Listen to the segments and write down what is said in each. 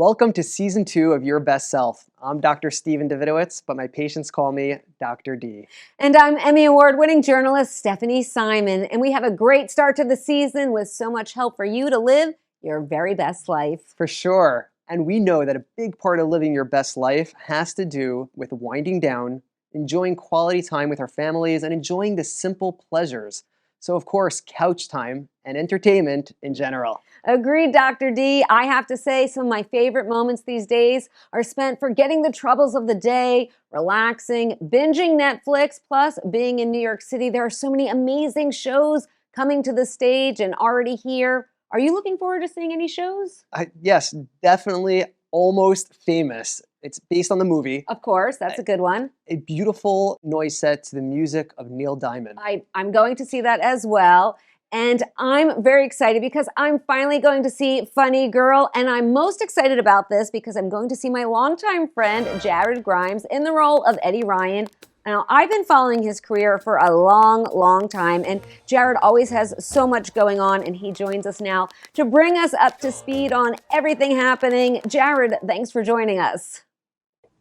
Welcome to season 2 of Your Best Self. I'm Dr. Steven Davidowitz, but my patients call me Dr. D. And I'm Emmy Award-winning journalist Stephanie Simon, and we have a great start to the season with so much help for you to live your very best life. For sure. And we know that a big part of living your best life has to do with winding down, enjoying quality time with our families, and enjoying the simple pleasures. So, of course, couch time and entertainment in general. Agreed, Dr. D. I have to say some of my favorite moments these days are spent forgetting the troubles of the day, relaxing, binging Netflix, plus being in New York City. There are so many amazing shows coming to the stage and already here. Are you looking forward to seeing any shows? Yes, definitely Almost Famous. It's based on the movie. Of course, that's a good one. A beautiful noise set to the music of Neil Diamond. I'm going to see that as well. And I'm very excited because I'm finally going to see Funny Girl. And I'm most excited about this because I'm going to see my longtime friend, Jared Grimes, in the role of Eddie Ryan. Now, I've been following his career for a long, long time, and Jared always has so much going on, and he joins us now to bring us up to speed on everything happening. Jared, thanks for joining us.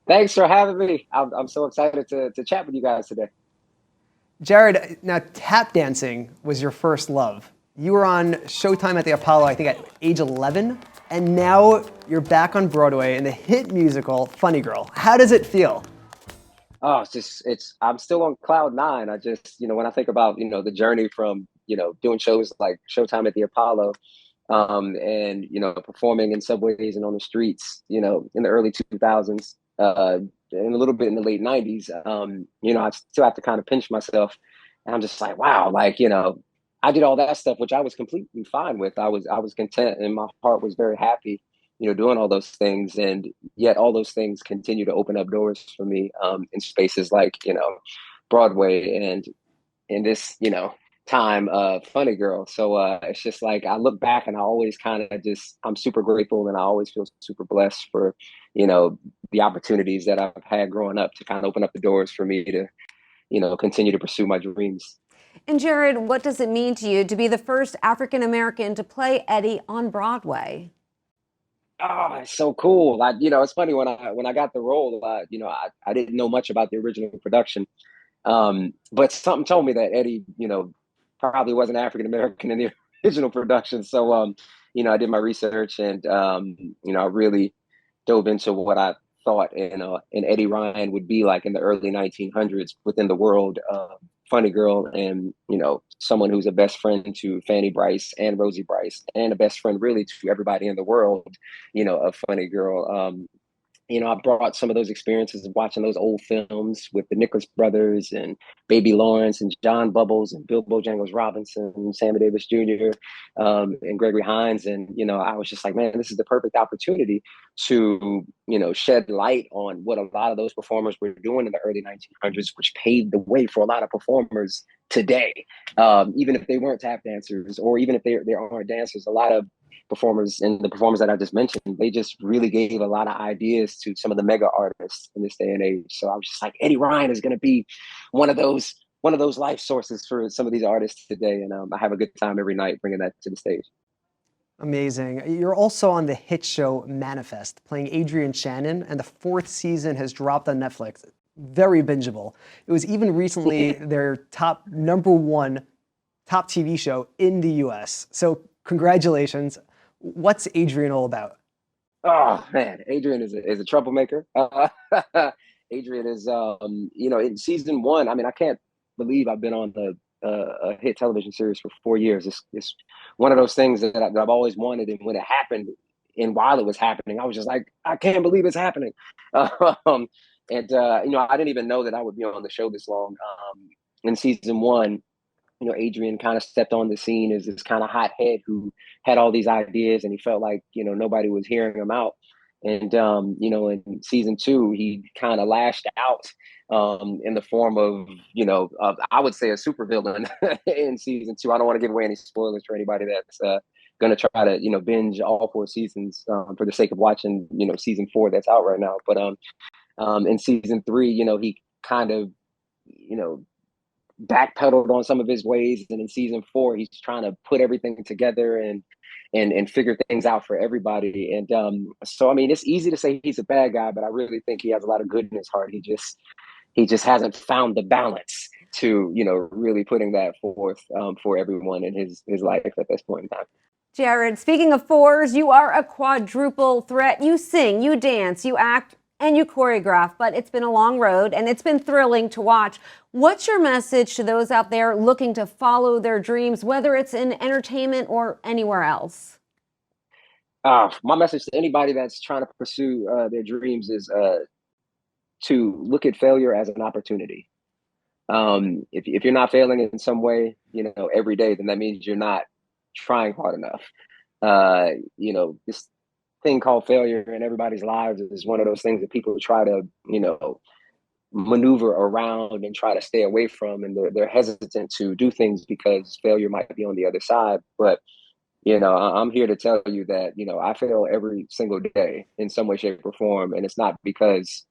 Thanks for having me. I'm so excited to chat with you guys today. Jared, now tap dancing was your first love. You were on Showtime at the Apollo, I think at age 11, and now you're back on Broadway in the hit musical Funny Girl. How does it feel? Oh, I'm still on cloud nine. I just, when I think about, the journey from, doing shows like Showtime at the Apollo, and, performing in subways and on the streets, in the early 2000s, and a little bit in the late 90s, I still have to kind of pinch myself. And I'm just like, wow, I did all that stuff, which I was completely fine with. I was content and my heart was very happy, doing all those things. And yet all those things continue to open up doors for me in spaces like, Broadway and in this, time of Funny Girl. So it's just like I look back and I always kind of I'm super grateful and I always feel super blessed for, the opportunities that I've had growing up to kind of open up the doors for me to, continue to pursue my dreams. And Jared, what does it mean to you to be the first African American to play Eddie on Broadway? Oh, it's so cool. It's funny when I got the role, I didn't know much about the original production. But something told me that Eddie, probably wasn't African American in the original production. So, I did my research and, I really dove into what I thought an Eddie Ryan would be like in the early 1900s within the world of Funny Girl, and someone who's a best friend to Fanny Brice and Rosie Brice, and a best friend really to everybody in the world, of Funny Girl. I brought some of those experiences of watching those old films with the Nicholas brothers and Baby Lawrence and John Bubbles and Bill Bojangles Robinson and Sammy Davis Jr. And Gregory Hines. And, I was just like, man, this is the perfect opportunity to, shed light on what a lot of those performers were doing in the early 1900s, which paved the way for a lot of performers today. Even if they weren't tap dancers or even if they aren't dancers, a lot of performers and the performers that I just mentioned, they just really gave a lot of ideas to some of the mega artists in this day and age. So I was just like, Eddie Ryan is going to be one of those life sources for some of these artists today. And I have a good time every night bringing that to the stage. Amazing. You're also on the hit show Manifest, playing Adrian Shannon, and the 4th season has dropped on Netflix. Very bingeable. It was even recently their #1 top TV show in the US. So congratulations. What's Adrian all about? Oh man, Adrian is a troublemaker. Adrian is, in season 1. I mean, I can't believe I've been on a hit television series for 4 years. It's one of those things that I've always wanted, and when it happened, and while it was happening, I was just like, I can't believe it's happening. I didn't even know that I would be on the show this long. In season 1, Adrian kind of stepped on the scene as this kind of hothead who had all these ideas, and he felt like, nobody was hearing him out. And, in season 2, he kind of lashed out in the form of, I would say a supervillain in season 2. I don't want to give away any spoilers for anybody that's going to try to, binge all 4 seasons for the sake of watching, season 4 that's out right now. But in season 3, he kind of, backpedaled on some of his ways, and in season 4, he's trying to put everything together and figure things out for everybody. And so, I mean, it's easy to say he's a bad guy, but I really think he has a lot of good in his heart. He just hasn't found the balance to, really putting that forth for everyone in his life at this point in time. Jared, speaking of fours, you are a quadruple threat. You sing, you dance, you act, and you choreograph, but it's been a long road and it's been thrilling to watch. What's your message to those out there looking to follow their dreams, whether it's in entertainment or anywhere else? My message to anybody that's trying to pursue their dreams is to look at failure as an opportunity. If you're not failing in some way, every day, then that means you're not trying hard enough. This thing called failure in everybody's lives is one of those things that people try to, maneuver around and try to stay away from, and they're hesitant to do things because failure might be on the other side. But I'm here to tell you that I fail every single day in some way, shape, or form, and it's not because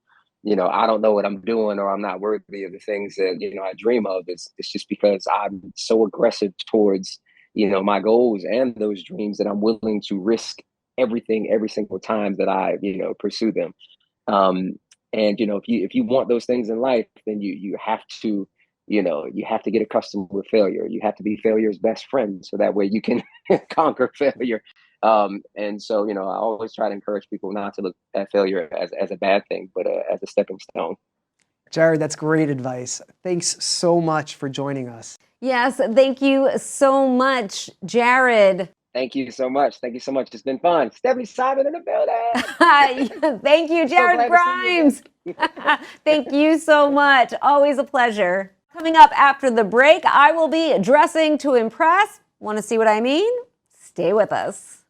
I don't know what I'm doing or I'm not worthy of the things that I dream of. It's just because I'm so aggressive towards my goals and those dreams that I'm willing to risk everything every single time that I pursue them. And if you want those things in life, then you have to get accustomed with failure. You have to be failure's best friend, so that way you can conquer failure. And so I always try to encourage people not to look at failure as a bad thing, but as a stepping stone. Jared, that's great advice. Thanks so much for joining us. Yes, thank you so much, Jared. Thank you so much. Thank you so much. It's been fun. Stephanie Simon in the building. Thank you, Jared Grimes. Thank you so much. Always a pleasure. Coming up after the break, I will be dressing to impress. Want to see what I mean? Stay with us.